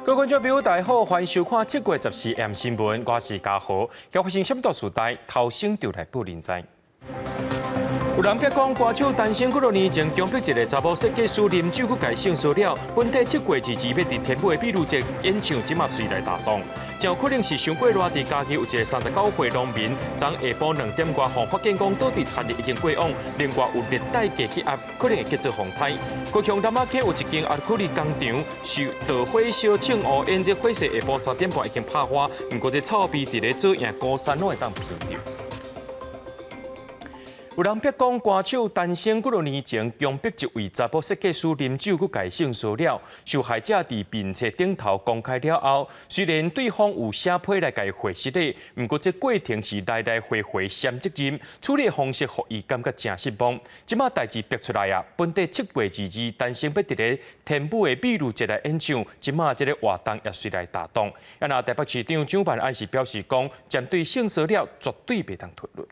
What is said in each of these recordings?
各位观众朋友，大家好，欢迎收看7月14 M 新闻，我是嘉豪。今发生什么大事代，头先就来报您知。有人撇讲，歌手单身几多年前强迫一个查某设计师啉酒，佮改性骚扰。本体7月22日要伫天母的秘鲁节演唱，即马随来打动。真有可能是伤过热，伫家己有一个39岁农民，昨下晡2点外，互发现讲倒伫田里已经过往，另外有热带低气压，可能会结做风台。高雄南仔溪有一间阿库里工厂，是稻花烧庆乌烟，这火势下晡3点半已经拍花，不过这臭味伫咧做营高山拢会当闻到。有人撇讲，歌手单身几多年前强迫一位查甫设计师啉酒，佮改性骚扰。受害者伫面册顶头公开了后，虽然对方有写批来甲伊回失礼，不过这过程是来来回回闪责任，处理方式互伊感觉真失望。即马代志逼出来啊，本地7月22日单身要伫咧天母的秘鲁节来演唱，即马这个活动也随来打动。啊，那台北市长蒋万安是表示讲，针对性骚扰绝对袂当讨论。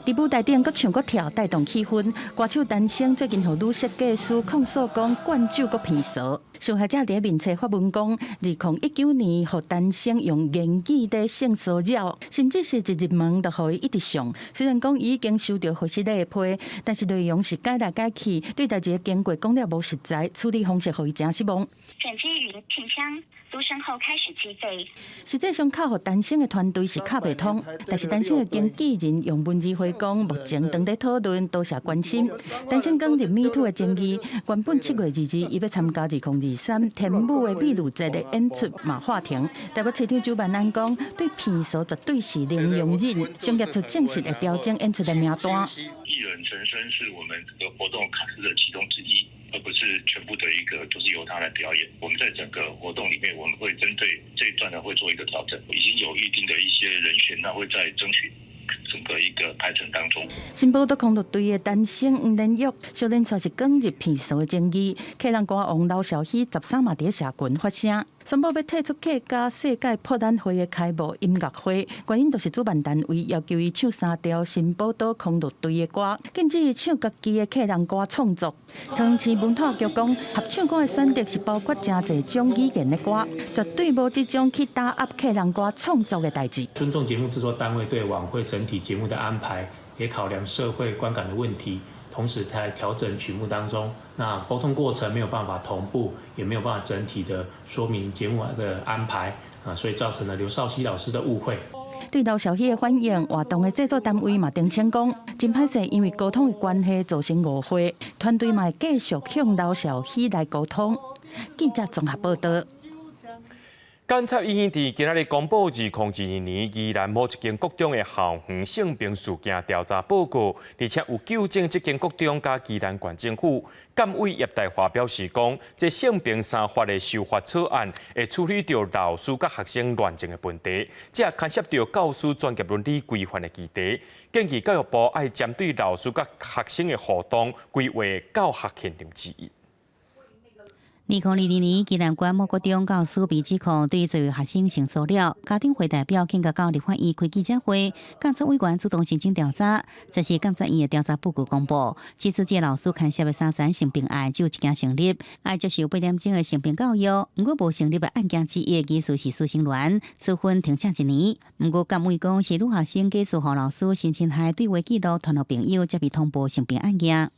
伫舞台顶搁唱搁跳，带动气氛。歌手单身最近互女设计师控诉讲灌酒搁骗骚。受害者伫面册发文讲，2019年互单身用言语咧性骚扰，甚至是一入门就互伊一直上。虽然讲已经收到回失礼的批，但是内容是改来改去，对代志的经过讲了无实在，处理方式互伊真失望。转接语信箱。嘟声后开始计费。实际上，靠互单身的团队是卡袂通，但是单身的经纪人用文字回讲，目前正在讨论，多谢关心。单身刚入Me Too的争议，原本7月22日伊要参加2023天母的秘鲁节的演出嘛话停。台北市长蒋万安讲，对骗骚绝对是零容忍，商业处正式的调整演出的名单。艺人陈升是我们这个活动卡司的其中之一，而不是全部的一个都是由他来表演。我们在整个活动里面，我们会针对这一段呢会做一个调整，已经有预定的一些人选，那会在争取整个一个排程当中。新报道空乐队的单身黄连玉，少年却是刚入骗骚的争议，客人歌王刘小希13嘛伫社群发声。宣布要退出客家世界博览会的开幕音乐会，原因就是主办单位要求伊唱3条新宝岛空乐队的歌，禁止伊唱家己的客人歌创作。桃市文化局讲，合唱歌的选择是包括真侪种语言的歌，绝对无这种去打压客人歌创作的代志。尊重节目制作单位对晚会整体节目的安排，也考量社会观感的问题。同时在调整曲目当中，那沟通过程没有办法同步，也没有办法整体的说明节目的安排所以造成了刘少熙老师的误会。对刘小希的反应，活动的制作单位嘛澄清讲，真歹势，因为沟通的关系造成误会，团队嘛会继续向刘小希来沟通。记者综合报道。监察院伫今仔日公布2022年宜兰某一间国中的校园性平事件调查报告，而且有纠正这间国中甲宜兰县政府。监委叶大华表示讲，这性平3法的修法草案会处理到老师甲学生乱情的问题，这也牵涉到教师专业伦理规范的议题。建议教育部爱针对老师甲学生的互动，规划教学现场之一。2022年，宜兰县某国中教师被指控对一位学生性骚扰，家长会代表紧甲到立法院开记者会，监察委员主动申请调查。这是监察院的调查报告公布，指出这老师牵涉的3件性平案只有1件成立，爱接受8点钟的性平教育。不过无成立的案件之一，疑似是师生恋，处分停请1年。不过监委讲是女学生假诉互老师性侵害对话记录传互朋友，才被通报性平案件。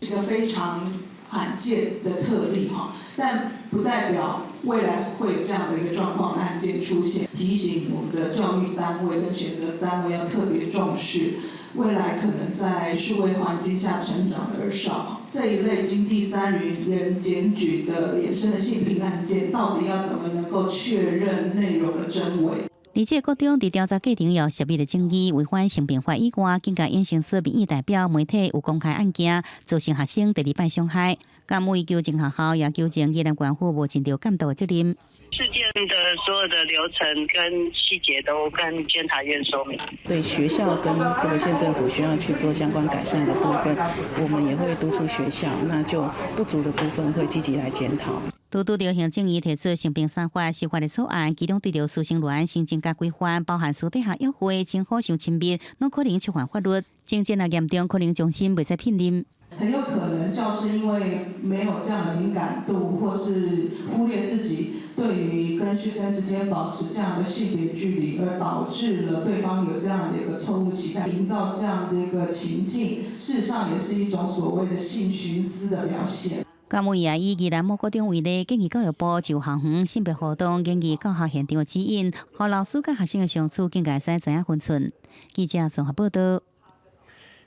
是个非常罕见的特例哈，但不代表未来会有这样的一个状况的案件出现。提醒我们的教育单位跟选择单位要特别重视，未来可能在数位环境下成长的儿少，这一类经第三人检举的衍生的性平案件，到底要怎么能够确认内容的真伪？而且国中伫调查过程有涉密的争议，违反性平法以外，更加引申出民意代表媒体有公开案件，造成学生第2摆伤害。监委纠正学校，也纠正宜兰县府无尽到监督的责任。事件的所有的流程跟细节都跟监察院说明。对学校跟这个县政府需要去做相关改善的部分，我们也会督促学校，那就不足的部分会积极来检讨。拄着行政院提出性平3法修法的草案，其中对着师生恋新增加规范，包含私底下约会、情好上亲密，拢可能触犯法律。情节若严重，可能终身袂使聘任。很有可能能教师因为没有这样的敏感度，或是忽略自己对于跟学生之间保持这样的性别距离，而导致了对方有这样的一个错误期待，营造这样的一个情境，事实上也是一种所谓的性徇私的表现。高木也以宜兰某高中为例，建议教育部就校园性别活动建议教学现场的指引，让老师甲学生的相处更加使知影分寸。记者综合报道。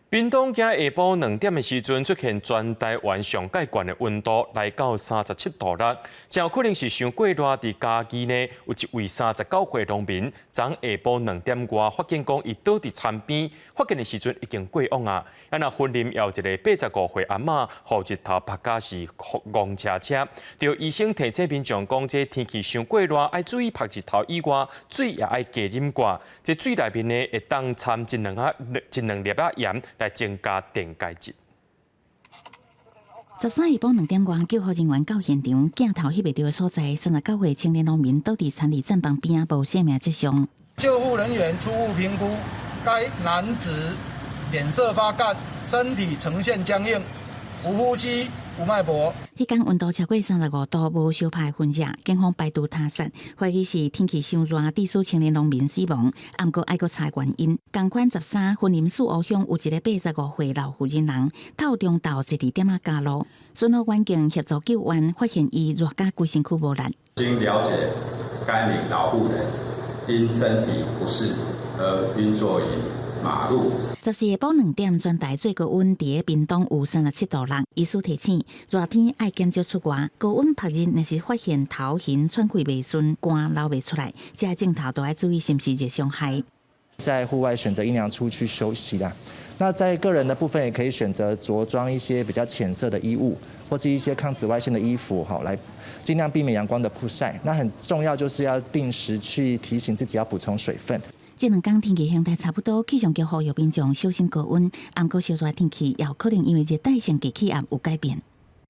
屏东今下晡2点的时阵，出现全台湾上界悬的温度来到37度6，真有可能是伤过热。伫嘉义呢，有一位39岁农民，昨下晡2点外发现讲伊倒伫田边，发现的时阵已经过往啊。啊，那婚林有一个85岁阿嬷，予日头拍假是戆车车，着医生提醒民众讲，这天气伤过热，爱注意拍日头以外，水也爱加啉寡。这水内面呢会当掺1、2粒仔盐。来增加电解质。13下晡2点外，救护人员到现场，镜头翕袂到的所在，39岁青年农民倒伫田里站旁边，无生命迹象。救护人员初步评估，该男子脸色发干，身体呈现僵硬，无呼吸、无脉搏。迄天温度超过35度，无烧派熏热，警方排除他杀，怀疑是天气伤热致使青年农民死亡，还毋过爱搁查原因。同款13婚林树湖乡有一个85岁老妇人人，透中昼12点加入，巡逻员警协助救援，发现伊热甲规身躯无力。经了解，该名老妇人因身体不适而晕坐于马路。14下晡2点，全台最高温伫屏东有37度6，医师提醒，热天爱减少出外，高温拍日若是发现头晕、喘气袂顺、汗流袂出来，这镜头都要注意是不是热伤害。在户外选择阴凉处去休息啦。那在个人的部分，也可以选择着装一些比较浅色的衣物，或是一些抗紫外线的衣服，来尽量避免阳光的曝晒。那很重要就是要定时去提醒自己要补充水分。这2天天气形态差不多，气象局呼吁民众小心高温，不过烧热天气也有可能因为热带性低气压有改变。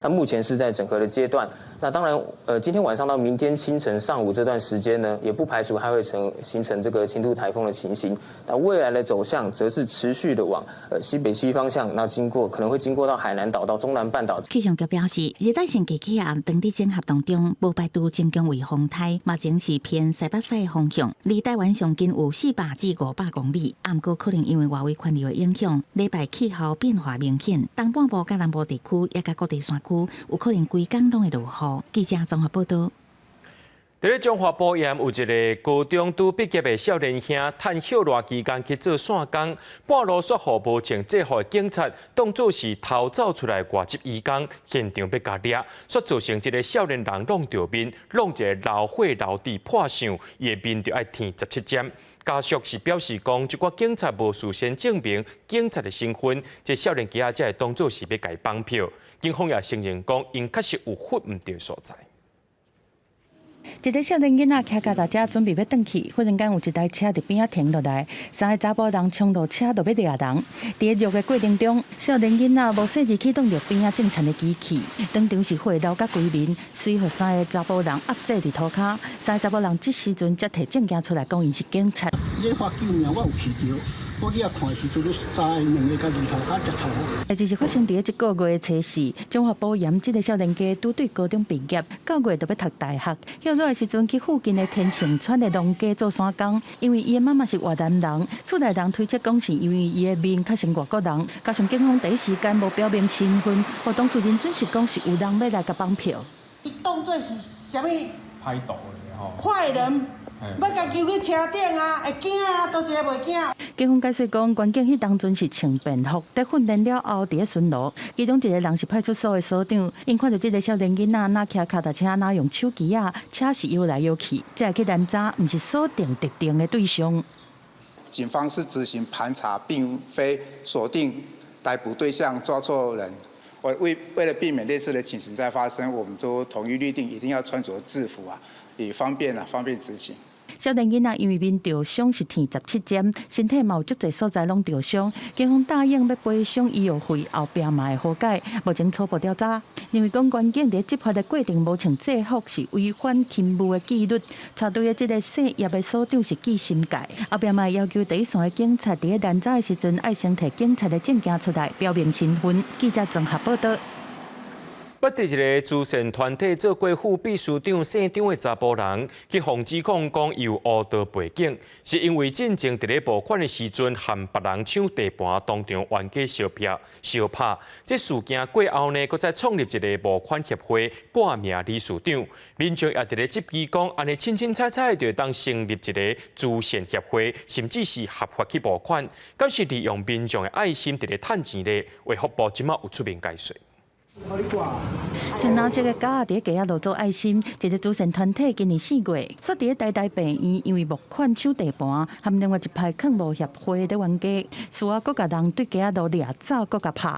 那目前是在整合的阶段。那当然，今天晚上到明天清晨、上午这段时间呢，也不排除还会形成这个轻度台风的情形。那未来的走向则是持续的往西北西方向，那可能会经过到海南岛到中南半岛。气象局表示，热带性低气压当地整合当中，无排除增强为风台，目前是偏西北西的方向，离台湾上近有400至500公里。不过可能因为外围环流的影响，礼拜气候变化明显，东半部甲南部地区也甲各地山区有可能规工拢会落雨。记者综合报道。伫咧中华保盐有一个高中拄毕业的少年兄，趁休热期间去做散工，半路煞互无穿制服的警察当作是逃走出来外籍移工，现场要甲掠，煞造成一个少年人弄着面，弄一个老火老弟破相，伊的面就爱填17针。家属是表示讲，即个警察无事先证明警察的身份，这少年家才会当作是要甲伊绑票。警方也承认讲，因确实有混唔对所在。一个少年囡仔骑脚踏车准备要转去，忽然间有一台车伫边仔停落来，3个查甫人冲到车就要掠人。伫个肉的过程中，少年囡仔无细致启动着边仔正常的机器，当场是火流甲规面，随互3个查甫人压制伫涂骹。3个查甫人这时阵才摕证件出来，讲因是警察。你发救命，我有去着。我去看时阵，你3个2个甲2头壳1头。代志是发生伫一个月的初4，中华保盐这个少年家拄对高中毕业，9月就要读大学。休热的时阵去附近的天成川的农家做散工，因为伊的妈妈是越南人，厝内人推测讲是因为伊的面较像外国人，加上警方第一时间无表明身份，互当事人准是讲是有人要来甲绑票。伊当作是啥物？歹毒的吼。坏人。要甲救去车顶啊，会惊啊，倒一个袂惊。警方解释讲，关键迄当阵是穿便服，在训练了后，伫咧巡逻。其中一个人是派出所的所长，因看到这个少年囡仔哪骑脚踏车，哪用手机啊，车是摇来摇去，才会去拦查，毋是锁定特定的对象。警方是执行盘查，并非锁定逮捕对象、抓错人。为了避免类似的情形再发生，我们都统一律定，一定要穿着制服啊，以方便执行。少年囡仔因为面受伤是填17针，身体嘛有足侪所在拢受伤。警方答应要赔偿医药费，后壁嘛会和解。目前初步调查，认为讲关警伫执法的过程无穿制服是违反勤务的纪律。查对的这个姓叶的所长是记心界，后壁嘛要求第一线的警察伫咧拦查的时阵，爱先摕警察的证件出来，表明身份。记者综合报道。捌伫一个慈善团体做过副秘书长、省长的查甫人，去互指控讲有污道背景，是因为进前伫咧募款的时阵，和别人抢地盘，当场冤家相拍。这事件过后呢，搁再创立一个募款协会，挂名理事长。民众也伫咧质疑讲，安尼清清彩彩就当成立一个慈善协会，甚至是合法去募款，敢是利用民众的爱心伫咧趁钱咧？卫福部即马有出面解说。穿蓝色的假伫街仔路做爱心，一个慈善团体今年4月，锁伫台大病院，因为募款抢地盘，和另外一派抗暴协会伫冤家，事后搁甲人对街仔路掠走，搁甲拍。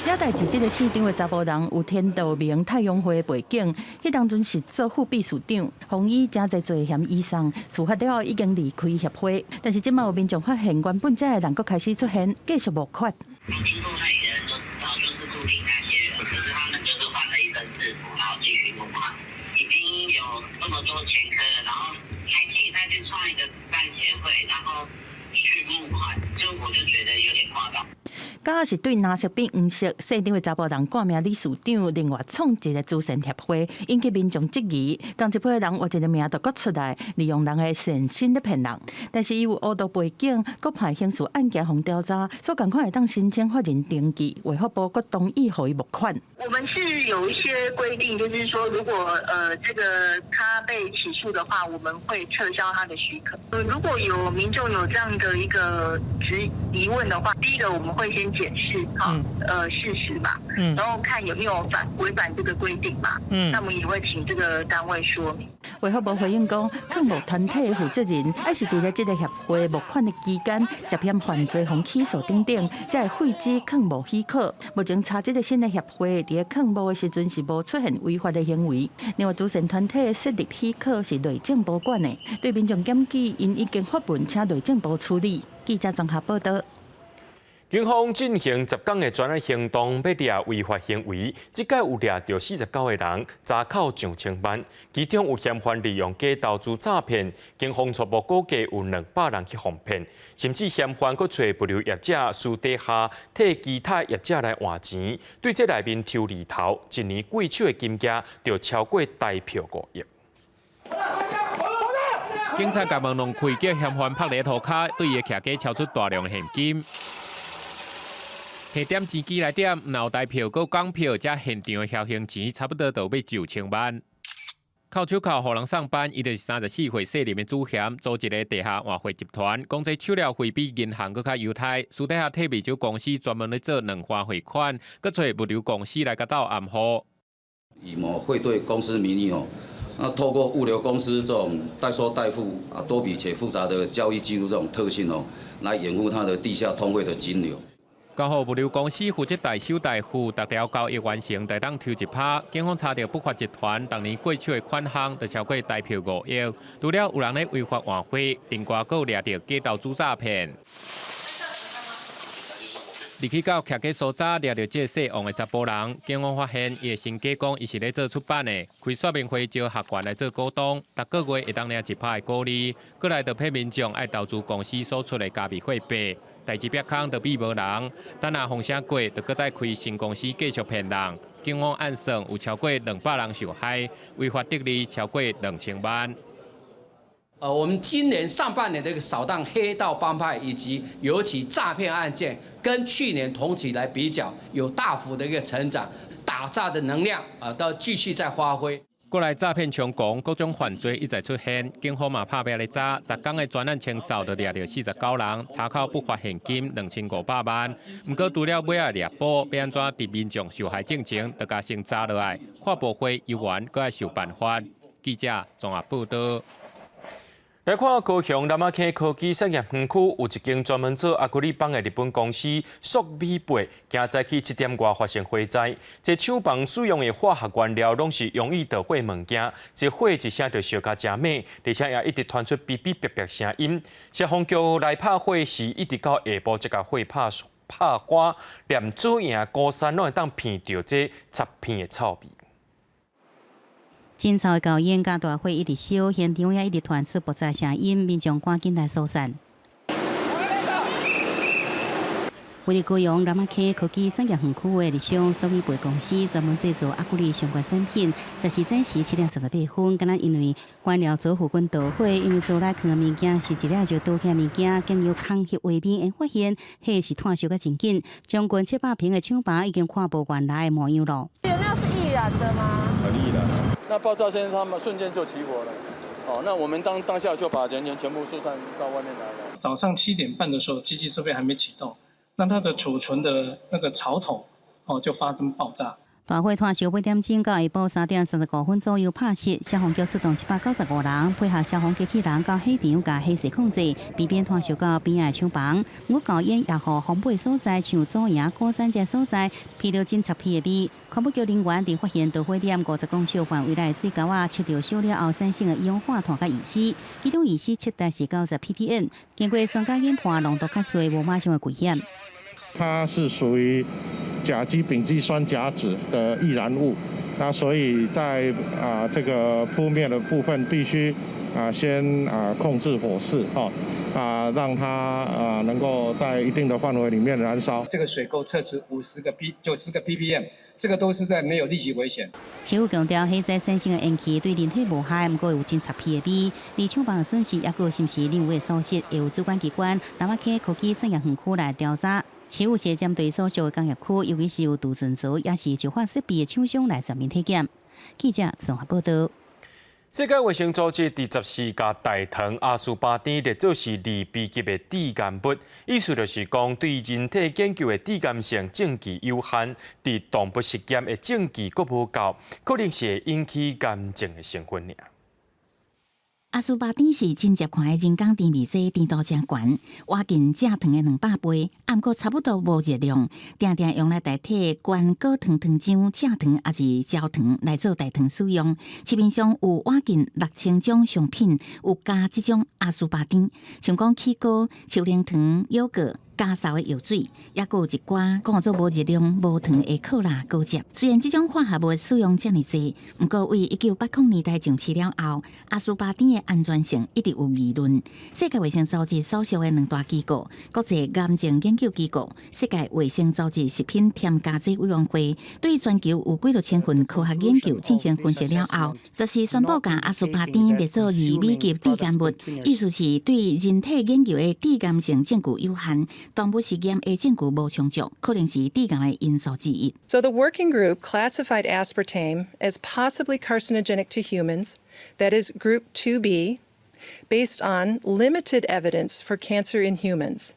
了代志，这个市长的查甫人有天道明太阳会的背景，迄当阵是做副秘书长，洪以真侪罪嫌以上，事发了后已经离开协会，但是即马有民众发现，原本这个人搁开始出现，继续募款。经过害的人都知道，就是固定那些人，可是他们就是换了一身制服，然后继续募款，已经有那么多前科了，然后还自己再去创一个办协会，然后去募款，我就觉得有点夸张。假是对蓝色变黄色，市长的查甫人挂名理事长，另外创一个慈善协会，引起民众质疑。同一批人换一个名就搁出来，利用人的善心咧骗人。但是伊有污道背景，搁派刑事案件互调查，所共款会当申请法人登记，卫福部搁同意互伊募款。我们是有一些规定，就是说，如果这个他被起诉的话，我们会撤销他的许可。如果有民众有这样的一个疑问的话，第一个我们会先检视事实嘛，然后看有没有违反这个规定嘛，那我们也会请这个单位说明。卫福部回应讲，抗暴团体的负责人，要是伫咧这个协会募款的期间涉嫌犯罪，互起诉等等，才会废止抗暴许可。目前查这个新的协会，伫咧抗暴的时阵是无出现违法的行为。另外，慈善团体的设立许可是内政部管的，对民众检举，因已经发文请内政部处理。记者综合报道。警方进行10天的专案行动，要抓违法行为。这届有抓到49个人，查扣上千万，其中有嫌犯利用假投资诈骗。警方初步估计有200人去哄骗，甚至嫌犯佫找物流业者私底下替其他业者来换钱，对这内面抽利头。一年贵手的金额就超过大票5亿。警察甲门弄开，叫嫌犯拍咧涂骹，对伊徛家超出大量现金。摕点钱机来点，脑袋票、佮港票，加现场的销行钱，差不多都要9000万。靠手铐互人上班，伊就是34岁细林的主嫌，组一个地下换汇集团，讲这手了费比银行佮较犹太。私底下替美酒公司专门咧做2换汇款，佮找物流公司来甲斗暗号。以某汇兑公司名义那透过物流公司这种代收代付多笔且复杂的交易记录这种特性来掩护它的地下通汇的金流。刚好物流公司负责代收代付，逐条交易完成，就当抽一拍。警方查到不法集团当年过手的款项，就超过大票5亿。除了有人咧违法换汇，另外佫掠到假投资诈骗。入去到徛家所在，掠到这姓王的查甫人，警方发现伊的身家讲伊是咧做出版的，开说明会招学员来做股东，逐个月会当领1%的股利，过来就骗民众爱投资公司所出的加密货币。代志别空就比无人，等下风声过，就搁再开新公司继续骗人。警方暗算有超过200人受害，违法得利超过2000万。我们今年上半年的一个扫荡黑道帮派以及尤其诈骗案件，跟去年同期来比较，有大幅的一个成长，打诈的能量都继续在发挥。过来诈骗猖狂，各种犯罪一再出现，警方嘛拍拼咧查，10天的专案清扫就掠到49人，查扣不法现金2500万。不过除了尾仔掠宝，要安怎伫民众受害进前，就甲先查落来，发布会游玩，搁要想办法。记者综合报道。来看高雄南仔溪科技产业园区有一间专门做阿古力棒的日本公司硕美贝，今早起7点外发生火灾。这厂房使用的化学原料拢是容易导火物件，这火一声就烧甲真猛，而且也一直传出哔哔哔哔声音。消防局来拍火时，一直到下晡才甲火拍花，连主营高山拢会当闻到这10片的臭味。真臭的高烟甲大火一直烧，现场也一直传出爆炸声音，民众赶紧来疏散。为了高雄南马溪科技产业园区的立项，所以备公司专门制作阿古里相关产品。这是早时7点38分，敢若因为原料做附近导火，因为做来放的物件是一粒就倒起物件，经由空气卫兵，发现迄是炭烧甲真紧，将近700平的厂房已经看无原来的模样了。那是易燃的吗？很易燃。那爆炸先他们瞬间就起火了。哦，那我们当下就把人员全部疏散到外面来了。早上7点半的时候，机器设备还没启动，那它的储存的那个槽筒就发生爆炸。大火炭烧8点钟到下晡3点35分左右拍熄，消防局出动795人，配合消防机器人到火场甲火势控制，避免炭烧到边仔厂房。我高烟也和风北所在，像左营、高山这所在，披了真插皮的味。环保局人员伫发现导火点50公尺范围内水沟测到烧了后产生的二氧化碳甲乙烯，其中乙烯测值是90 ppm， 经过酸碱研判，浓度较低，无马上的危险。它是属于甲基丙基酸甲酯的易燃物，那所以在这个扑灭的部分必须先控制火势让它能够在一定的范围里面燃烧。这个水沟测值90个 ppm， 这个都是在没有立即危险。市府强调，火灾产生的烟气对人体无害，不过有真插皮的味。而厂房的损失，也有是不是另外疏失，会有主管机关南马溪科技产业园区来调查。市府是针对所属的工业区，尤其是有杜准组，也是就化设备的厂商来全面体检。记者综合报道。世界卫生组织第14届大肠阿斯巴甜列作是2B级的致癌物，意思就是讲对人体研究的致癌性证据有限，伫动物实验的证据阁无够，可能是会引起癌症的成分尔。阿斯巴甜是真接看的人工甜味剂，甜度真悬，活近正糖的200倍，毋过差不多无热量，常常用来代替原果糖糖浆、正糖也是焦糖来做代糖使用。市面上有活近6000种商品有加这种阿斯巴甜，像讲起膏、秋莲糖、优格。加烧的药水，也有一寡讲做无热量、无糖的可乐果汁。虽然这种化合物使用这么多，不过为1980年代上市了后，阿斯巴甜的安全性一直有议论。世界卫生组织所属的2大机构——国际癌症研究机构、世界卫生组织食品添加剂委员会，对全球有几多千份科学研究进行分析了后，就是宣布将阿斯巴甜列作2B级致癌物，意思是对人体研究的致癌性证據有限。动物實驗嘅證據無充足，可能是致癌嘅因素之一。So the working group classified aspartame as possibly carcinogenic to humans, that is group 2B, based on limited evidence for cancer in humans.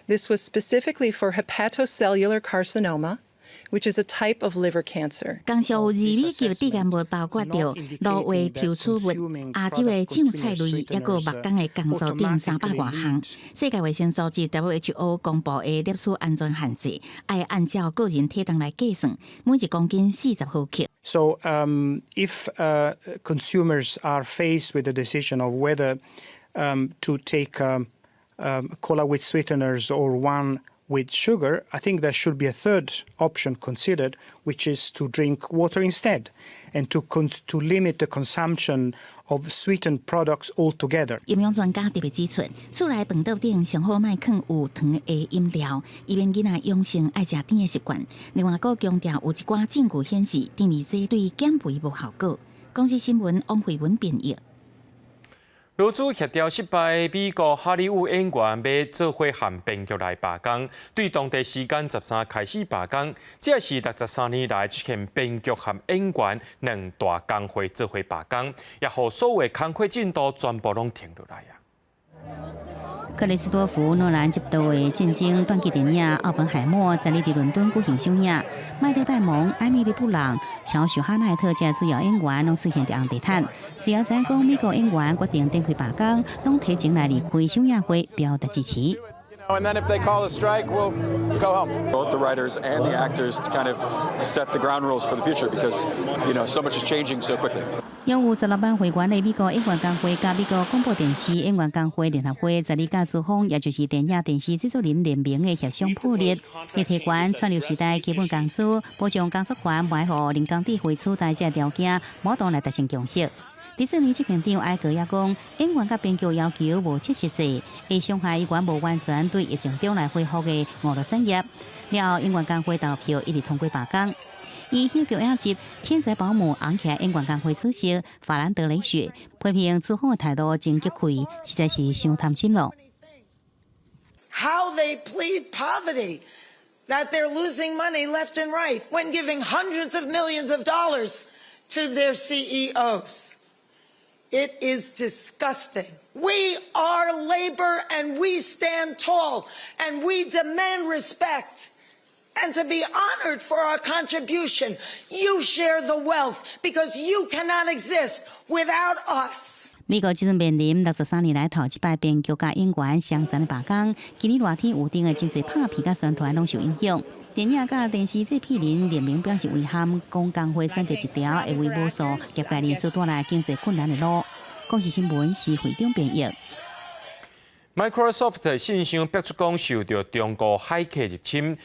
This was specifically for hepatocellular carcinoma, which is a type of liver cancer. 剛屬2B級致癌物包括着挪威跳出物、亞洲的醬菜類，也有目江的工作等300多項。世界衛生組織 WHO 公布的攝取安全限制，要按照個人體重來計算，每1公斤40毫克。So if consumers are faced with the decision of whether to take cola with sweeteners or one with sugar, I think there should be a third option considered, which is to drink water instead, and to limit the consumption of sweetened products altogether. 營養專家特別指出，厝內飯桌頂上好莫放有糖的飲料，以免囡仔養成愛食甜的習慣。另外，閣強調有一寡證據顯示甜味劑對減肥無效果。公司新聞王慧文編譯。勞資協調失敗，美國哈利烏演員要做伙和編劇來罷工，對當地時間13開始罷工，這是63年來出現編劇和演員兩大工會做伙罷工，也讓所有工作進度全部攏停落來啊！克里斯多夫·諾蘭執導的戰爭短期電影《奧本海默》在離倫敦舉行上映，麥特·戴蒙、艾米莉·布朗、喬許·哈奈特這主要演員攏出現在紅地毯。事後知講，美國演員決定展開罷工，攏提前來離開上映會，表達支持。And then if they call a strike, we'll go home. Both the writers and the actors to kind of set the ground rules for the future because, so much is changing so quickly. 拥有16万会员的美国演员工会甲美国广播电视演员工会联合会12假资方，也就是电影电视制作人联名的协商破裂，立体权串流时代基本工资保障工作权，维护人工智慧取代这条件，无同来达成共识。迪士尼执行长艾格也讲，演员甲编剧要求无切实际，会伤害演员无完全对疫情中来恢复的娱乐产业。了后，演员工会投票一直通过罢工。以戏剧影集《天才保姆》红起来演员工会主席法兰德雷雪批评资方的态度真激气，实在是伤贪心了。How they plead poverty, that they're losing money left and right when giving hundreds of millions of dollars to their CEOs. It is disgusting. We are labor and we stand tall and we demand respect. And to be honored for our contribution, you share the wealth because you cannot exist without us. 美国即阵面临63年来头一摆编剧甲演员相残的罢工，今年热天有定的真侪拍片甲宣传拢受影响。电影甲电视制片人联名表示遗憾，讲工会选择一条会为无数业界人士带来经济困难的路。公视新闻是会长编译。Microsoft 信箱逼出讲受到中国骇客入侵。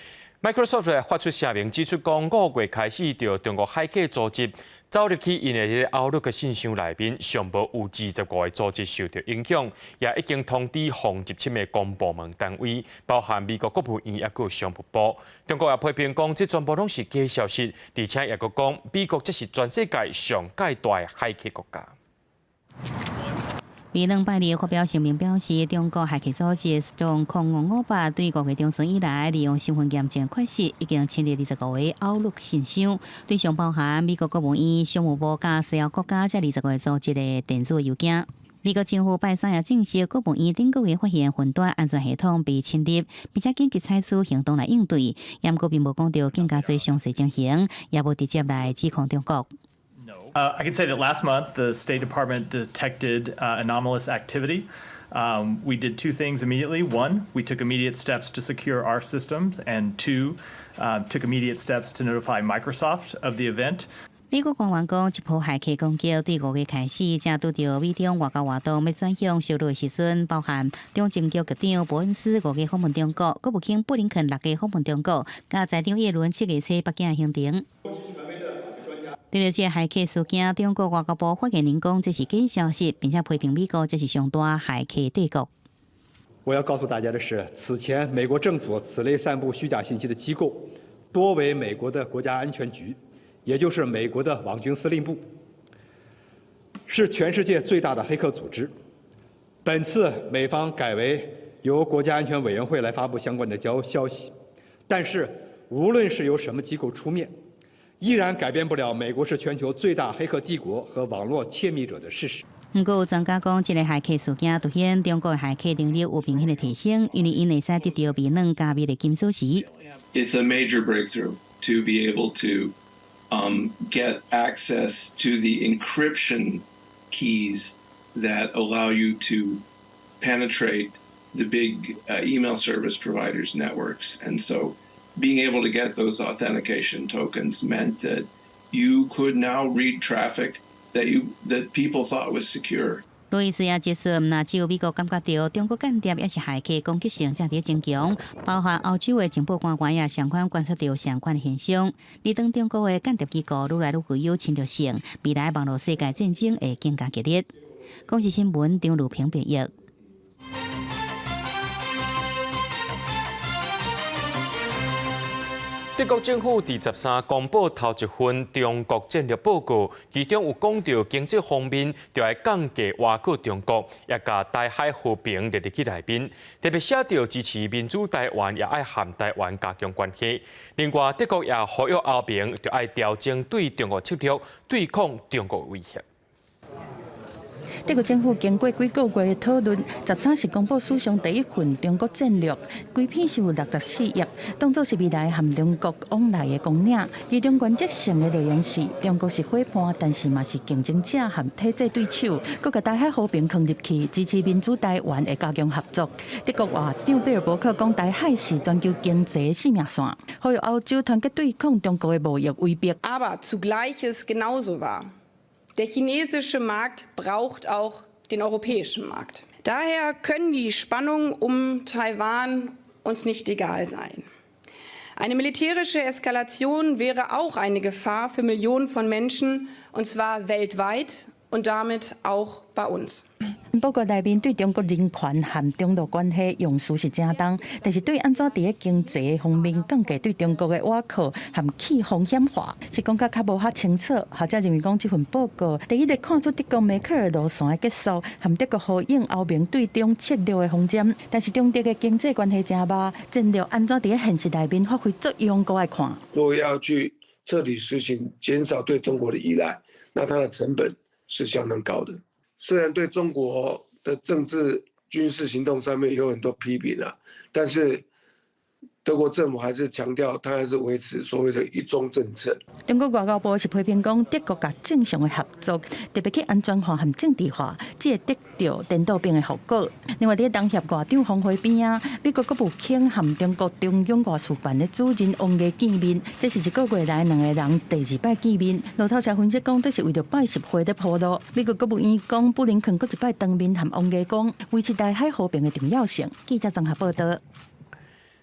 Microsoft 发出声明指出，讲5月开始，着中国骇客组织走入去因的迄个 Outlook 信箱内面，尚无有25个组织受到影响，也已经通知防入侵的公部门单位，包含美国国务院也有商务部。中国也批评讲，这全部拢是假消息，而且也个讲，美国这是全世界上界大的骇客国家。美能拜列发表声明表示，中国骇客组织从0558对5月中旬以来，利用身份验证缺失，已经侵入25个 Outlook 信箱，对象包含美国国务院、商务部甲西欧国家这25个组织的电子邮件。美国政府拜三也证实，国务院顶个月发现云端安全系统被侵入，并且紧急采取行动来应对。不过并无讲到更加最详细情形，也无直接来指控中国。I can say that last month the State Department detected anomalous activity. We did two things immediately. One, we took immediate steps to secure our systems, and two, took immediate steps to notify Microsoft of the event. 美国官员讲，一波骇客攻击对5月开始，正拄到美中外交活动要转向小路的时阵，包含中情局局长伯恩斯5月访问中国，国务卿布林肯6月访问中国，加财长耶伦7月初北京行程。对了，这骇客事件，中国外交部发言人讲这是假消息，并且批评美国这是上大骇客帝国。我要告诉大家的是，此前美国政府此类散布虚假信息的机构，多为美国的国家安全局，也就是美国的网军司令部，是全世界最大的黑客组织。本次美方改为由国家安全委员会来发布相关的消息，但是无论是由什么机构出面，依然改变不了美国是全球最大黑客帝国和网络窃密者的事实。不过，有专家讲，这个骇客事件凸显中国的骇客能力有明显的提升，因为因会使得到微软加密的金锁匙。It's a major breakthrough to be able to get access to the encryption keys that allow you to penetrate the big email service providers' networks, and so being able to get those authentication tokens meant that you could now read traffic that people thought was secure. 路易斯也指出，那只有美国感觉到中国间谍也是骇客攻击性正在增强，包括欧洲的情报官员也相关观察到相关的现象。而当中国的间谍机构愈来愈具有侵略性，未来网络世界战争会更加激烈。公视新闻张如平编译。德国政府第13公布头一份中国战略报告，其中有讲到经济方面就要降低挖苦中国，也甲台海和平列入去内面，特别写到支持民主台湾，也爱和台湾加强关系。另外，德国也呼吁欧盟就要调整对中国策略，对抗中国威胁。德国政府经过几个月的讨论，13是公布史上第一份中国战略，规篇是有64页，当作是未来和中国往来的纲领。其中原则性的内容是，中国是伙伴，但是嘛是竞争者和体制对手，佮甲台海和平放入去，支持民主台湾的加强合作。德国外长贝尔伯克讲，台海是全球经济生命线，呼吁欧洲团结对抗中国的贸易威逼。Aber zugleich ist genauso wahr, Der chinesische Markt braucht auch den europäischen Markt. Daher können die Spannungen um Taiwan uns nicht egal sein. Eine militärische Eskalation wäre auch eine Gefahr für Millionen von Menschen, und zwar weltweit und damit auch bei uns. 报告内面对中国人权和中露关系用词是正当，但是对安怎伫经济方面降低对中国的倚靠和去风险化，是讲较无遐清楚。学者认为讲这份报告第一个看出德国梅克尔路线的结束，和德国回应欧盟对中策略的风险。但是中德的经济关系正歹，战略安怎伫现实内面发挥作用，搁爱看。如果要去彻底实行减少对中国的依赖，那它的成本是相当高的。虽然对中国的政治军事行动上面有很多批评啊，但是德国政府还是强调，它还是维持所谓的一中政策。中国外交部是批评讲，德国甲正常的合作，特别去安全化和政治化，只会得到颠倒兵的后果。另外，伫东协外长峰会边啊，美国国务卿和中国中央外事办的主任王毅见面，这是1个月来2个人第2摆见面。路透社分析讲，这是为了80会的铺路。美国国务院讲，布林肯搁1摆当面和王毅讲，维持台海和平的重要性。记者综合报道。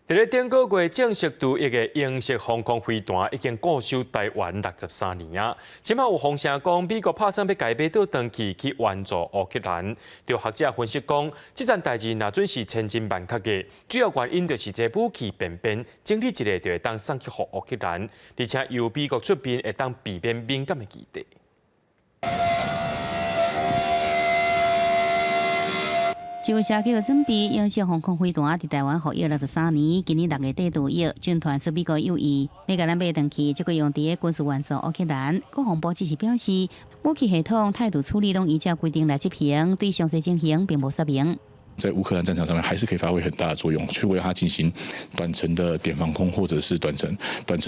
伫咧顶个月正式除役的英式航空飞弹已经固守台湾63年啊！今麦有风声讲，美国拍算要改变倒长期去援助乌克兰。有学者分析讲，这件代志若准是千真万确的，主要原因就是这武器便便整理一下就会当送去互乌克兰，而且由美国出面会当避免敏感的议题。就社区准备英式航空飞弹伫台湾服役63年，今年6月底退役，军团出美国友谊，要甲咱买回去，即个用伫军事援助乌克兰。国防部只是表示，武器系统态度处理拢依照规定来执行，对详细情形并无说明。在乌克兰战场上面，还是可以发挥很大的作用，去为它进行短程的点防空，或者是短程、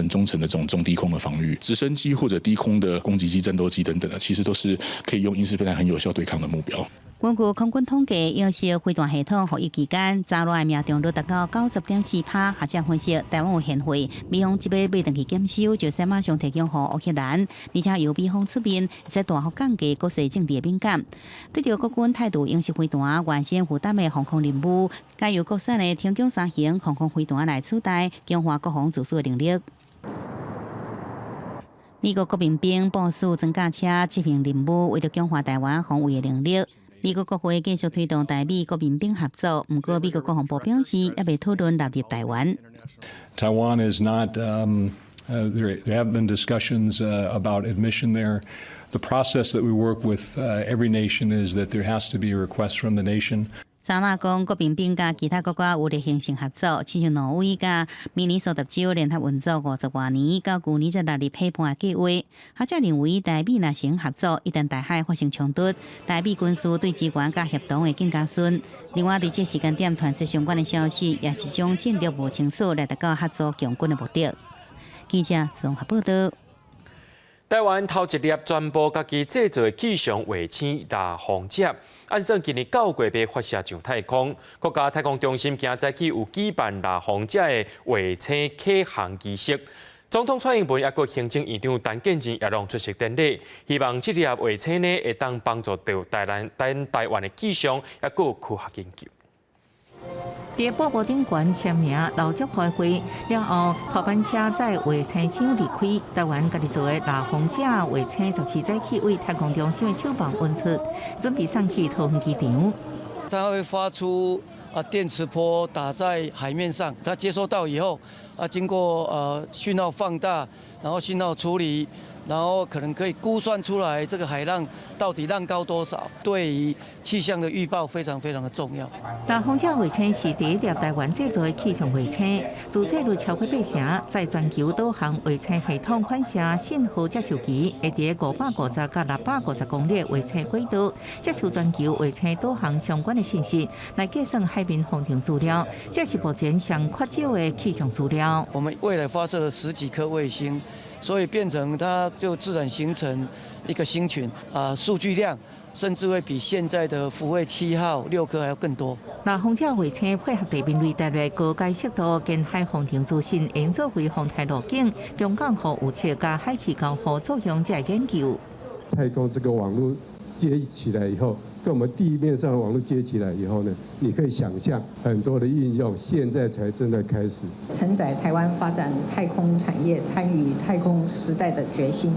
中程的这种中低空的防御，直升机或者低空的攻击机、战斗机等等的，其实都是可以用英式飞弹很有效对抗的目标。根据空军统计，英式飞弹系统服役期间，炸落的命中率达到90.4%。学者分析，台湾有现货，美方即要买回去检修，就先马上提供予乌克兰，而且由美方出面，会使大幅降低国际政治的敏感。对着国军态度英式飞弹原先负担的防空任务，该由国产的天宫3型航空飞弹来取代，强化国防自主的能力。美国国民兵部署装甲车执行任务，为了强化台湾防卫的能力。美国国会继续推动台美国民兵合作，不过美国国防部表示，还未讨论纳入台湾。Taiwan is not. There have been discussions about admission there. The process that we work with every nation is that there has to be a request from the nation. 查纳讲，国民兵甲其他国家有例行性合作，亲像挪威甲明尼苏达州联合运作50多年，到去年才纳入批判的计划。学者认为，台美若成合作，一旦台海发生冲突，台美军事对支援甲协同会更加顺。另外，伫这时间点传出相关的消息，也是将战略无清楚来达到合作强军的目的。记者综合报道。台湾头一粒全部家己制造的气象卫星大风车，按算今年9月要发射上太空。国家太空中心今早起有举办大风车的卫星启航仪式。总统蔡英文也佮行政院长陈建仁也拢出席典礼，希望这粒卫星呢会当帮助到台湾的气象，也佮科学研究。伫报告顶悬签名，劳接开会了后，头班车载卫星厂离开，台湾家己做的大风车卫星14载起为太空中心的厂房运出，准备送去桃园机场。它会发出电磁波打在海面上，它接收到以后经过讯号放大，然后讯号处理。然后可能可以估算出来这个海浪到底浪高多少，对于气象的预报非常非常的重要。大风车卫星是第一粒台湾制造的气象卫星，自制率超过8成，在全球导航卫星系统反射信号接收机，会伫550到650公里卫星轨道接收全球卫星导航相关的信息，来计算海面风场资料，这是目前上缺少的气象资料。我们未来发射了10几颗卫星。所以变成它就自然形成一个星群数据量甚至会比现在的福卫7号6颗还要更多。那风车卫星配合地面雷达的高解析度跟海风场资讯，营造为风台路径、中港和预测加海气交互作用这研究。太空这个网络接起来以后，跟我们地面上的网络接起来以后呢，你可以想象很多的应用现在才正在开始，承载台湾发展太空产业、参与太空时代的决心。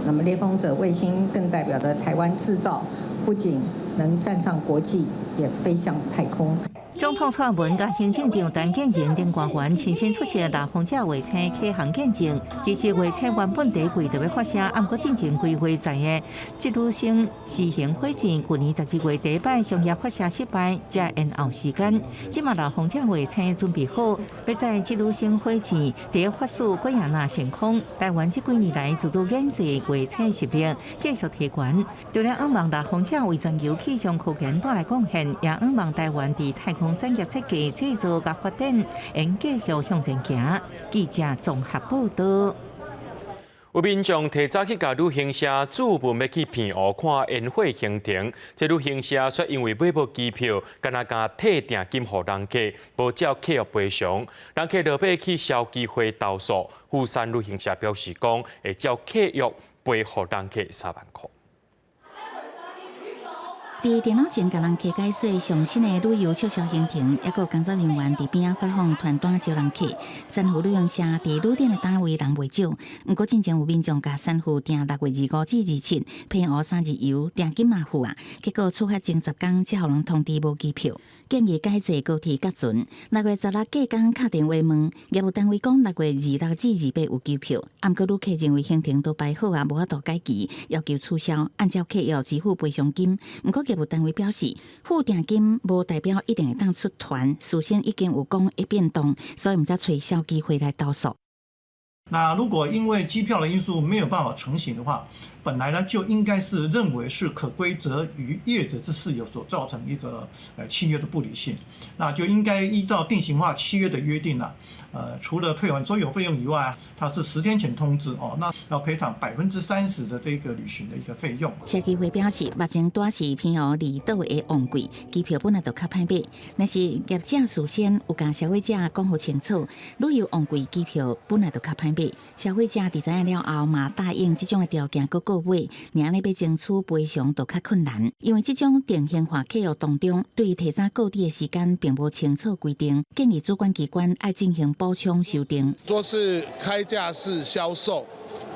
那么猎风者卫星更代表了台湾制造，不仅能站上国际，也飞向太空。总统蔡文甲行政长陈建仁等官员亲身出席立风者卫星启航见证。其实卫星原本第一季就要发射，不过进行规划在的这路星试行火箭，去年12月第一摆商业发射失败，才延后时间。今嘛立风者卫星准备好，要在这路星火箭第一发射过亚那升空。台湾这几年来自主研制卫星实力继续提悬，除了仰望立风者为全球气象科研带来贡献，也仰望台湾在太空产业设计、制造和发展，应继续向前行。记者综合报道。有民众提早去甲旅行社注文要去片湖看烟火行程，这旅行社却因为买无机票，干那加退定金予人客，无照客户赔偿，人客落尾去消基会投诉。富山旅行社表示讲，会照客户赔予人客3万块。伫电脑前，甲人客解说上新的旅游促销行程，还有工作人员伫边仔发放传单招人客。珊瑚旅行社伫旅店的单位人袂少，不过之前有民众甲珊瑚订6月25至27偏湖3日游订金嘛付啊，结果出发前10天才互人通知无机票，建议改坐高铁甲船。6月16隔天敲电话问，业务单位讲6月26至28有机票，不过旅客认为行程都排好啊，无法度改期，要求取消，按照客户支付赔偿金。不过业务单位表示，付定金无代表一定会当出团，事先已经有讲会变动，所以唔才找消基会来投诉。那如果因为机票的因素没有办法成行的话，本来呢就应该是认为是可归责于业者之事由所造成一个契约的不履行，那就应该依照定型化契约的约定呢，除了退还所有费用以外，它是10天前通知哦，那要赔偿30%的这个旅行的一个费用。消基会表示，目前大是偏湖离岛的旺季，机票本来就较歹买，但是业者事先有甲消费者讲好清楚，旅游旺季机票本来就较歹买。消费者伫知影了后嘛，答应这种的条件，搁买，然后要争取赔偿就较困难。因为这种定型化客户当中，对提早购地的时间并无清楚规定，建议主管机关要进行补充修订。说是开价式销售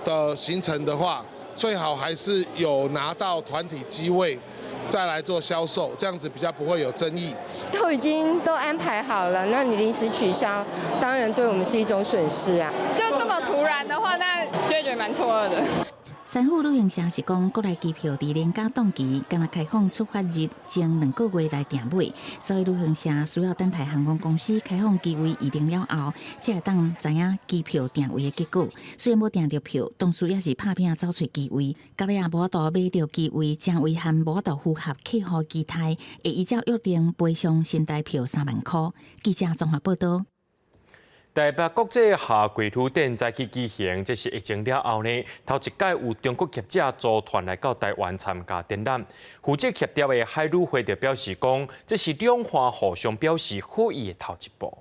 的行程的话，最好还是有拿到团体机位再来做销售，这样子比较不会有争议。都已经安排好了，那你临时取消，当然对我们是一种损失啊。就这么突然的话，那就会觉得蛮错愕的。珊瑚旅行社是讲，国内机票伫年假档期，敢若开放出发日前2个月来订买，所以旅行社需要等待航空公司开放机位预定了后，才会当知影机票订位的结果。虽然无订到票，同时也是拍拼找找机位，到尾也无法度买到机位，将遗憾无法度符合客户期待，会依照约定赔偿新台票3万块。记者综合报道。台北国际夏季旅展再去举行，这是疫情了后呢，头一届有中国业者组团来到台湾参加展览。负责协调的海旅会就表示讲，这是两方互相表示好意的头一步。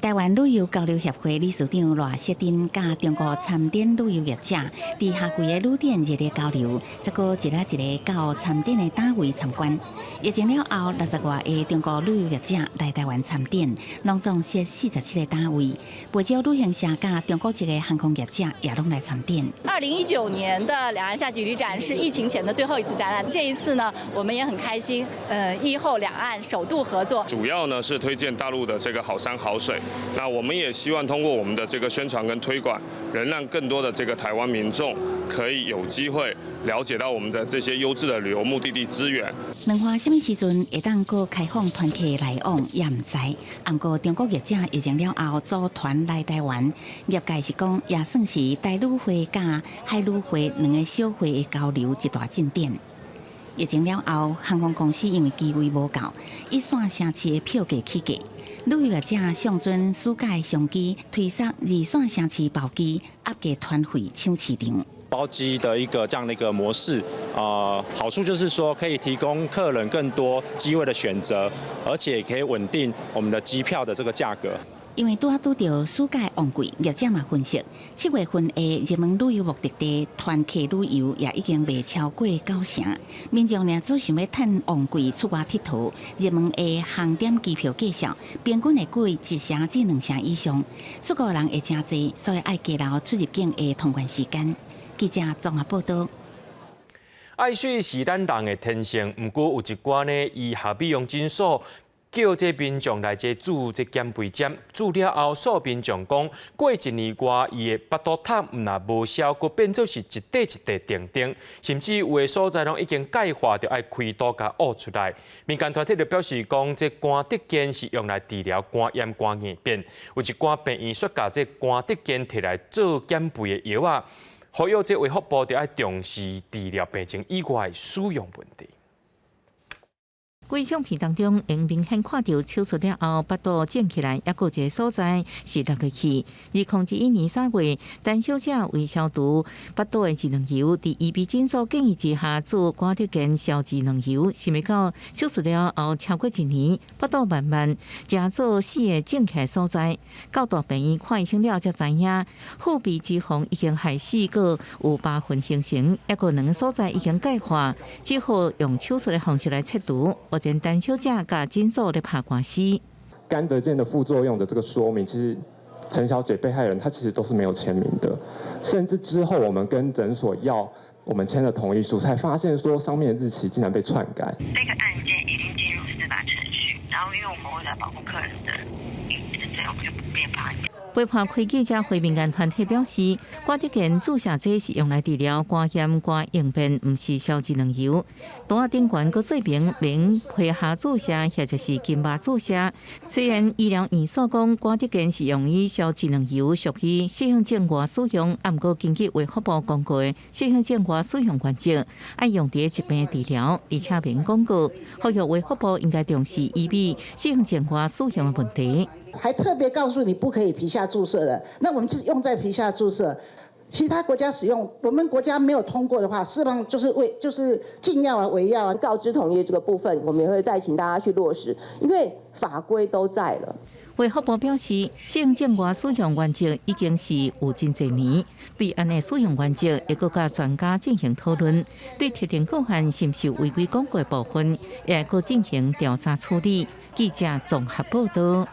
台湾旅游交流协会理事长赖锡珍甲中国参展旅游业者，伫夏季的旅展热烈交流，再个一个一个到参展的单位参观。疫情了后，60外的中国旅游业者来台湾参展，拢总设47个单位。不少旅行社甲中国籍的航空业者也拢来参展。2019年的两岸夏季旅展是疫情前的最后一次展览，这一次呢，我们也很开心，疫后两岸首度合作。主要呢是推荐大陆的这个好山好水。那我们也希望通过我们的这个宣传跟推广，能让更多的这个台湾民众可以有机会了解到我们的这些优质的旅游目的地资源。两岸什么时阵会当过开放团客来往也唔知，不过中国业者疫情了后组团来台湾，业界是讲也算是台旅会甲海旅会两个小会的交流一大进展。疫情了后，航空公司因为机位无够，一线城市的票价起价。旅游业者上阵暑假商机，推出2线城市包机，压价团费抢市场。包机的一个这样的一个模式，好处就是说可以提供客人更多机位的选择，而且也可以稳定我们的机票的这个价格。因为拄到暑假旺季，业者嘛分析，7月份的热门旅游目的地团客旅游也已经未超过9成。民众呢只想要趁旺季出外佚佗，热门的航点机票价格平均会贵1成至2成以上，出国人会真侪，所以爱加留出入境的通关时间。记者综合报道。爱水是咱人的天性，不过有一寡呢，医学美容诊所叫这民众来做这减肥针，做了后，所有民众讲，过1年外，伊的巴肚塔毋若无消，佮变做是一块一块定定，甚至有的所在拢已经钙化，着爱开刀甲挖出来。民间团体就表示讲，这肝德坚是用来治疗肝炎、肝硬变，有一寡病院说甲这肝德坚摕来做减肥的药啊。呼吁这卫福部着爱重视治疗病情以外使用问题。规相片当中，能明显看到手术了后，巴肚肿起来，还有一个所在是落落去。2021年3月，陈小姐为消毒巴肚的智能油，伫医美诊所建议之下做肝德坚消智能油，想未到手术了后超过1年，巴肚慢慢正做死的肿起所在。到大病院看医生了，才知影腹壁脂肪已经害死，个有8分形成，还有2个所在已经钙化，只好用手术的方式来切除。前陈小姐甲诊所咧打官司，肝德坚的副作用的这个说明，其实陈小姐被害人她其实都是没有签名的，甚至之后我们跟诊所要我们签了同意书，才发现说上面的日期竟然被篡改。这个案件已经进入司法程序，然后因为我们为了保护客人的隐私，所以我们就不便发言。陪伴开记者会民间团体表示，肝德坚注射剂是用来治疗肝炎、肝硬变，毋是消智能油。图啊顶悬佫说明皮下注射或者是筋膜注射。虽然医疗院所讲肝德坚是用于消智能油，属于适应症外使用，毋过根据卫福部公告的适应症外使用原则，爱用伫疾病治疗，而且免广告。呼吁卫福部应该重视医美适应症外使用的问题。还特别告诉你不可以皮下注射的，那我们是用在皮下注射，其他国家使用，我们国家没有通过的话，事实上就是禁药啊、违药啊。告知同业这个部分，我们也会再请大家去落实，因为法规都在了。卫福部表示，适应症外使用原则已经是有真侪年，对安尼使用原则会阁甲专家进行讨论，对特定个案是毋是违规广告的部分，也会进行调查处理。记者综合报道。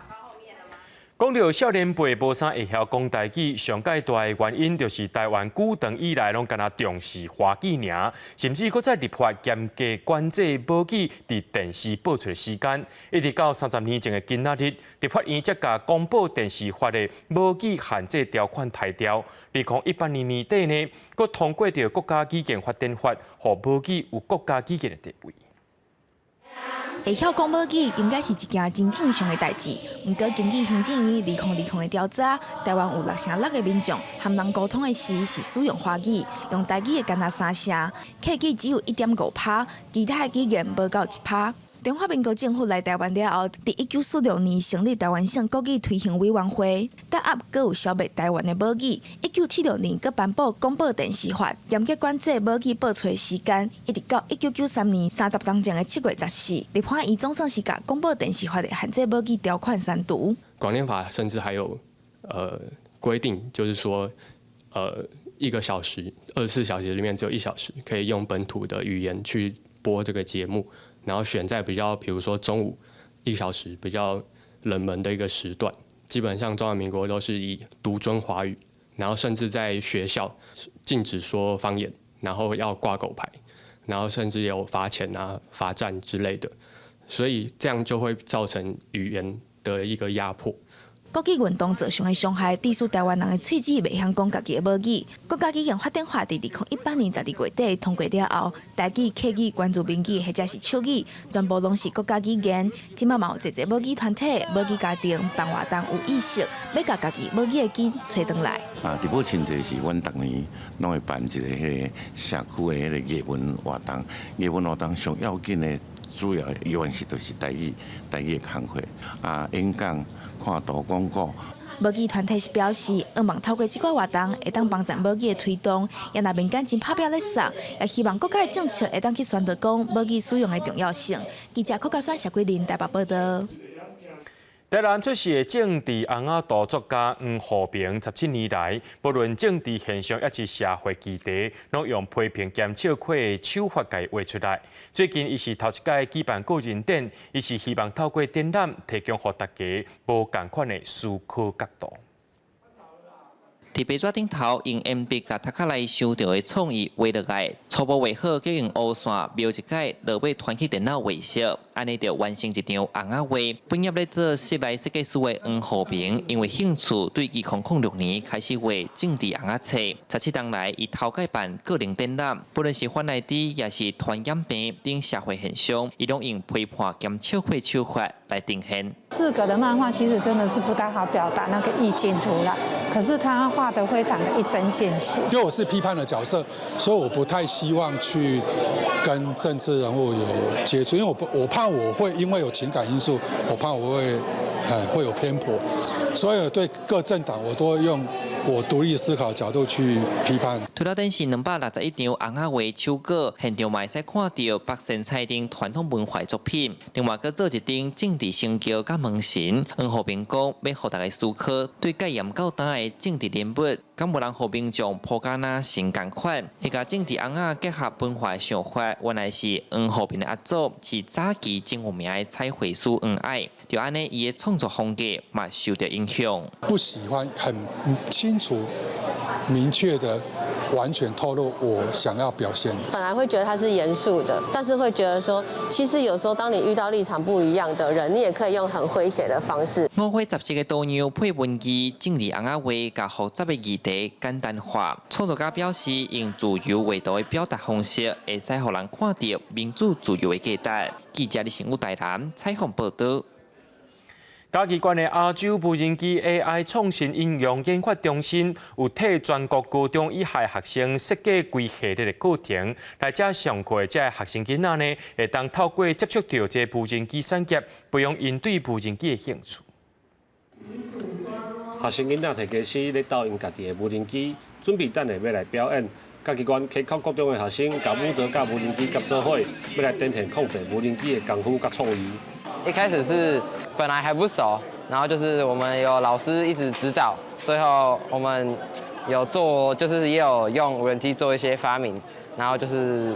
讲到少年辈无啥会晓讲台语，上界大的原因就是台湾久长以来拢敢若重视华语尔，甚至搁在立法严格管制母语伫电视播出的时间，一直到30年前的今仔日，立法院才甲公布电视法的母语限制条款汰掉。2018年年底呢，搁通过着国家语言发展法，互母语有国家语言的地位。会晓讲母语应该是一件真正常的代志。不过，根据行政院2020的调查，台湾有6%的民众和人沟通的时是使用华语，用台语的干那3成，客语只有1.5%，其他的语言无到1%。中华民国政府来台湾了后，伫1946年成立台湾省国语推行委员会，搭合阁有消灭台湾的母语。1976年，阁颁布广播电视法，严格管制母语播出的时间，一直到1993年30当前的7月14，立法院总算是甲广播电视法的限制母语条款删除。广电法甚至还有规定，就是说1个小时24小时里面只有1小时可以用本土的语言去播这个节目。然后选在比如说中午1小时比较冷门的一个时段，基本上中华民国都是以独尊华语，然后甚至在学校禁止说方言，然后要挂狗牌，然后甚至有罚钱啊、罚站之类的，所以这样就会造成语言的一个压迫。国语运动造成的伤害，致使台湾人的喙齿袂晓讲家己的母语。国家语言发展法伫2018年12月底通过了后，台语、客语、原住民语或者是手语，全部拢是国家语言。即马嘛有侪母语团体、母语家庭办活动有意识，要甲家己母语的根找回来。伫母亲节是阮逐年拢会办一个社区的艺文活动，艺文活动上要紧的主要永远是就是台语的工作演讲。看图广告。母语团体是表示，希望透过这款活动，会当帮助母语的推动。也若民间真拍拼咧送，也希望国家的政策会当去宣导讲母语使用的重要性。记者柯嘉山、谢桂林台北报道。台南出世的政治红仔图作家黄和平，17年来，不论政治现象抑是社会议题，拢用批评兼笑诼的手法解画出来。最近，伊是头一届举办个人展，伊是希望透过展览，提供给大家无同款的思考角度。伫白纸顶头用鉛笔甲塔克来想到的创意画落来，初步画好，再用乌线描一解，落尾传去电脑画色，安尼就完成一张红仔画。本业咧做室内设计师的黄和平，因为兴趣，对2006年开始画政治红仔册。17年来，伊头届办个人展览，不论是贩来滴，也是传染病等社会现象，伊拢用批判兼笑诼手法来呈现。4格的漫画其实真的是不大好表达那个意境出来，可是他画得非常的一针见血。因为我是批判的角色，所以我不太希望去跟政治人物有接触，因为我怕我会因为有情感因素，我怕我会有偏颇，所以对各政党我都会用我独立思考的角度去批判。除了展示261张红仔画手稿，现场嘛会使看到北仙菜等传统文化作品，另外搁做一张政治成就甲门神。黄和平讲，要互大家思考对戒严较大的政治人物，敢无人和平将破甲那成共款，会甲政治红仔结合文化的想法，原来是黄和平的阿祖是早期真有名的彩绘师黄爱，就安尼伊的创作风格嘛受到影响。不喜欢很清楚、明确的。完全透露我想要表现。本来会觉得他是严肃的，但是会觉得说，其实有时候当你遇到立场不一样的人，你也可以用很诙谐的方式。五花杂七的图样配文字，政治红仔画甲复杂的议题简单化。创作家表示，用自由画图的表达方式，会使互人看到民主自由的价值。记者李成武台南采访报道。嘉义县的亚洲无人机 AI 创新应用研发中心有替全国高中以下学生设计规系列的课程，来这上课的这学生囡仔呢，会当透过接触到这无人机产业，培养因对无人机的兴趣。学生囡仔摕家私咧导因家己的无人机，准备等下要来表演。嘉义县溪口国中的学生甲武德甲无人机结做伙，要来展现控制无人机的功夫甲创意。一开始是本来还不熟，然后就是我们有老师一直指导，最后我们有做，就是也有用无人机做一些发明，然后就是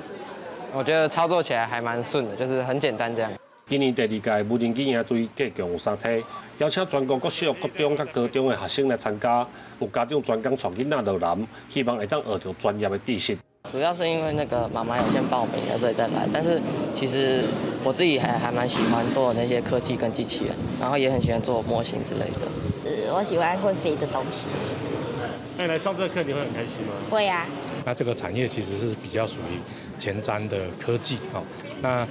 我觉得操作起来还蛮顺的，就是很简单这样。今年第2届无人机营队计共有3梯，邀请全国各小、国中甲高中的学生来参加，有家长专工带囡仔落南，希望会当学到专业的知识。主要是因为那个妈妈有先报名了，所以再来。但是其实我自己还蛮喜欢做那些科技跟机器人，然后也很喜欢做模型之类的。我喜欢会飞的东西。那你来上这个课你会很开心吗？会啊。那这个产业其实是比较属于前瞻的科技哦。那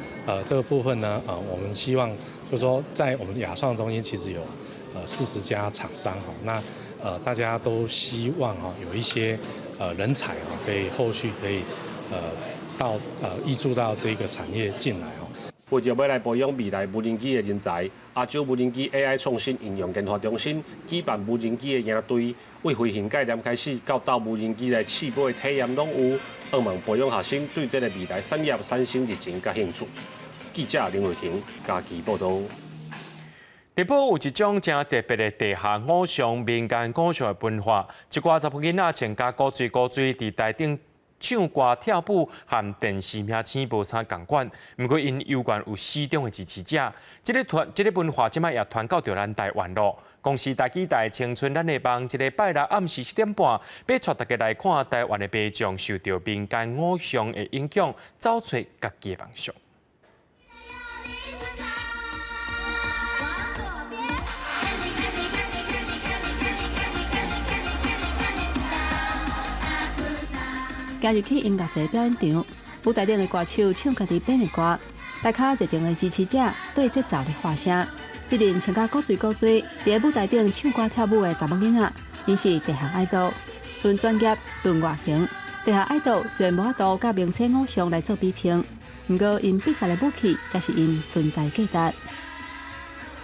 这个部分呢，我们希望就是说，在我们亚创中心其实有40家厂商哈。那大家都希望有一些人才可以后续可以挹注到这个产业进来哦。为着要来培养未来无人机的人才，亚洲无人机 AI 创新应用研发中心举办无人机的营队，为飞行概念开始到搭无人机来试飞体验拢有，希望培养学生对这个未来产业产生热情甲兴趣。记者林伟霆嘉义报道。日本有一种真特别的地下偶像、民间偶像的文化，一寡查甫囡仔穿甲古锥伫台顶唱歌跳舞，和电视明星无啥共款。不过因有关有始终的支持者，这个文化即摆也传到咱台湾咯。公司台记台青春咱的帮，一个拜六暗时7点半，要带大家来看台湾的爸将受到民间偶像的影响，找出家己的梦想。今日去音乐节表演场，舞台顶的歌手唱家己编的歌，台下热情的支持者对节奏的发声。一人穿甲古锥，伫个舞台顶唱歌跳舞的查某囡仔，因是地下爱豆。论专业，论外形，地下爱豆虽然无法度甲明星偶像来做比拼，不过因比赛的武器，才是因存在价值。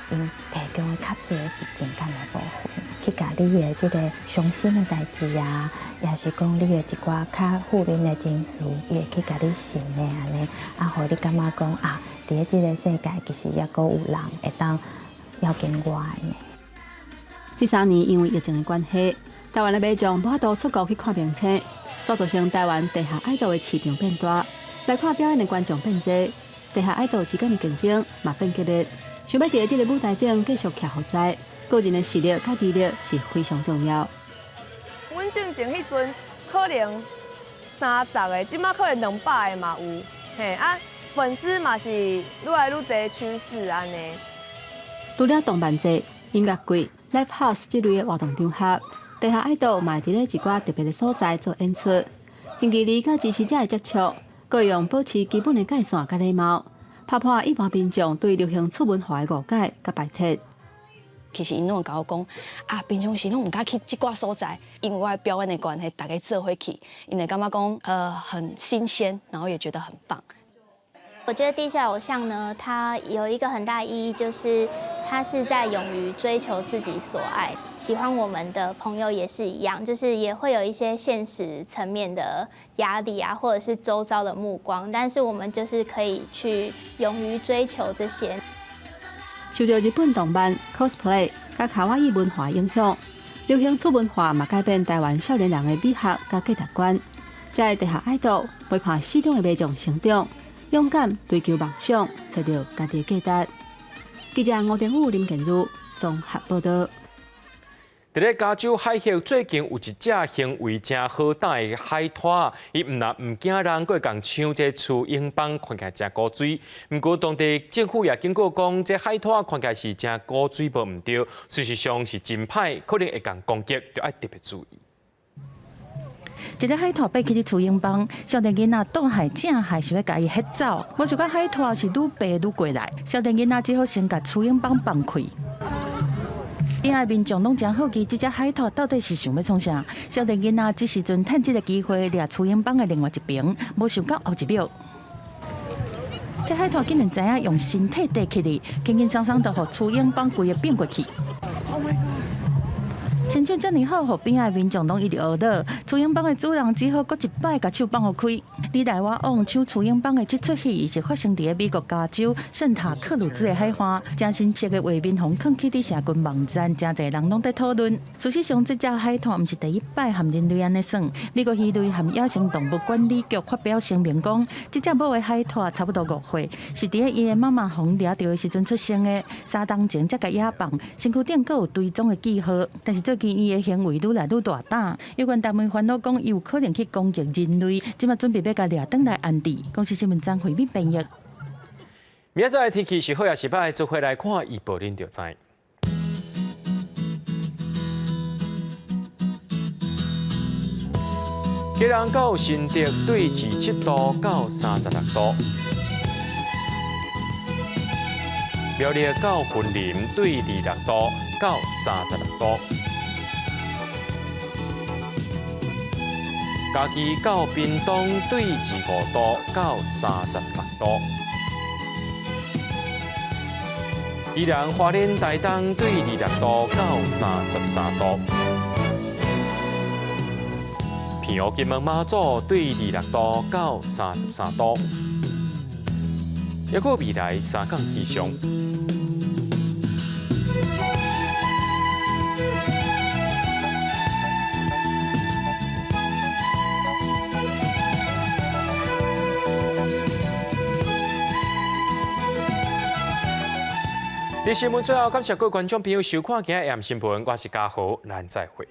因提供的较侪是情感的部分，去甲你的即个伤心的代志啊，也是讲你的一寡较负面的情绪，伊会去甲你想的安尼，啊，互你感觉讲啊，伫即个世界其实也阁有人会当要经外的。这3年因为疫情的关系，台湾的民众无法度出国去看名册，所造成台湾地下爱豆的市场变大，来看表演的观众变多，地下爱豆之间的竞争嘛变激烈。想要伫这个舞台顶继续徛好在，个人的实力甲毅力是非常重要。阮正前迄阵可能30个，即马可能200个嘛有，嘿啊，粉丝嘛是愈来愈侪趋势安尼。除了动漫节、音乐季、Live House 这类的活动场合，地下爱豆嘛伫咧一寡特别的所在做演出，近距离甲支持者的接触，各用保持基本的界线甲礼貌，打破一般民众对流行趣文化的误解甲排斥。其实因拢甲我讲啊，平常时拢唔敢去即寡所在，因为我表演的关系，大家做伙去，因为感觉讲很新鲜，然后也觉得很棒。我觉得地下偶像呢，它有一个很大的意义，就是它是在勇于追求自己所爱。喜欢我们的朋友也是一样，就是也会有一些现实层面的压力啊，或者是周遭的目光，但是我们就是可以去勇于追求这些。受到日本动漫、cosplay 甲卡哇伊文化影响，流行趣文化嘛改变台湾少年人的美学甲价值观。这地下爱豆陪伴市场的民众成长，勇敢追求梦想，找到家己的价值。记者吴定武、林建如综合报道。伫咧加州海峡最近有一只行为真好胆的海兔，伊唔惊人，过共抢这雌英邦，看起来真古水。不过当地政府也警告讲，这海兔看起来是真古水，无唔对，事实上是真歹，可能会共攻击，就要特别注意。一个海兔爬去伫雏鹰帮，少年囡仔倒海正海想要甲伊吓走，无想到海兔是愈爬愈过来，少年囡仔只好先甲雏鹰帮放开。边仔民众拢真好奇，这只海兔到底是想要创啥？少年囡仔这时阵趁这个机会掠雏鹰帮的另外一边，无想到后一秒，这海兔竟然知影用身体爬起嚟，轻轻松松就互雏鹰帮规个变过去。亲像遮尔好，互边仔民众拢一直学到，雏鹰帮的主人只好搁一摆甲手放互开。你来我往抢雏鹰帮的这出戏是发生伫美国加州圣塔克鲁兹的海岸，真新色的画面互放起伫社群网站，真侪人拢在讨论。事实上，这只海兔毋是第一摆含人类安尼耍。美国鱼类和野生动物管理局发表声明讲，这只母的海兔差不多5岁，是伫伊的妈妈红掠到的时阵出生的，3冬前才甲野放，身躯顶阁有追踪的记号，但是最近伊的行为愈来愈大胆，有关单位烦恼讲，伊有可能去攻击人类，即马准备要甲掠倒来安置。公司新闻张惠敏编译。明仔载天气是好也是歹，做回来看预报恁就知。基隆到新竹对27度到36度，苗栗到云林对26度到36度。嘉义到屏东对25度到36度，宜兰花莲台东对26度到33度，平湖金门马祖对26度到33度，还有未来3港气象。新闻最后，感谢各位观众朋友收看今日AM新闻，我是嘉豪，咱再会。